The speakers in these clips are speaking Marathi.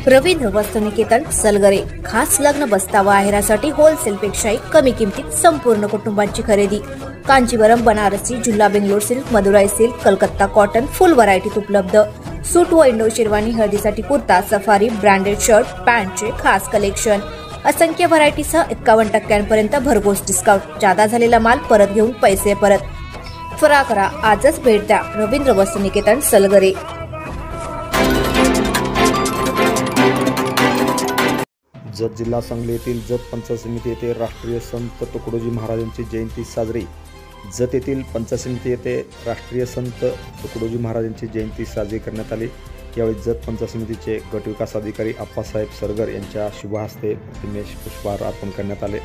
रवींद्र वस्त्रनिकेतन सलगरे खास लग्न बस्ता व आहेरासाठी होलसेल पेक्षाही कमी किमतीत संपूर्ण कुटुंबांची खरेदी। कांचीवरम, बनारसी, झुल्ला, Bangalore silk, Madurai silk, Calcutta cotton full व्हरायटीत उपलब्ध। सूट व इंडो शेरवानी, हळदीसाठी कुर्ता, सफारी, ब्रँडेड शर्ट, पॅन्टचे खास कलेक्शन, असंख्य व्हरायटीसह 51% भरघोस डिस्काउंट। जादा झालेला माल परत घेऊन पैसे परत। त्वरा करा, आजच भेट द्या रवींद्र वस्त्रनिकेतन सलगरे। जत जिल्हा सांगली येथील जत पंचायत समिती येथे राष्ट्रीय संत तुकडोजी महाराजांची जयंती साजरी। जत येथील पंचायत समिती येथे राष्ट्रीय संत तुकडोजी महाराजांची जयंती साजरी करण्यात आली। यावेळी जत पंचायत समितीचे गट विकास अधिकारी आप्पासाहेब सरगर यांच्या शुभ हस्ते प्रतिमेस पुष्पहार अर्पण करण्यात आले।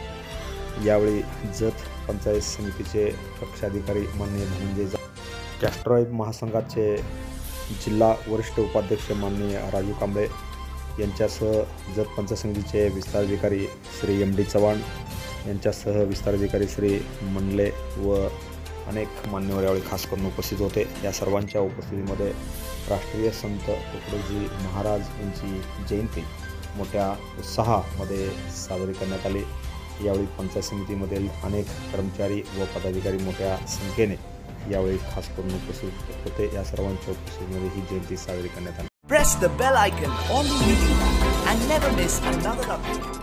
यावेळी जत पंचायत समितीचे कक्षाधिकारी माननीय धनंजय कॅस्ट्रॉइड महासंघाचे जिल्हा वरिष्ठ उपाध्यक्ष माननीय राजू कांबळे यांच्यासह जत पंचायत समितीचे विस्ताराधिकारी श्री एम.डी. चव्हाण यांच्यासह विस्ताराधिकारी श्री मंडले व अनेक मान्यवर यावेळी खास करून उपस्थित होते। या सर्वांच्या उपस्थितीमध्ये राष्ट्रीय संत तुकडोजी महाराज यांची जयंती मोठ्या उत्साहामध्ये साजरी करण्यात आली। यावेळी पंचायत समितीमधील अनेक कर्मचारी व पदाधिकारी मोठ्या संख्येने यावेळी खास करून उपस्थित होते। या सर्वांच्या उपस्थितीमध्ये ही जयंती साजरी करण्यात आली। Press the bell icon on the YouTube and never miss another update.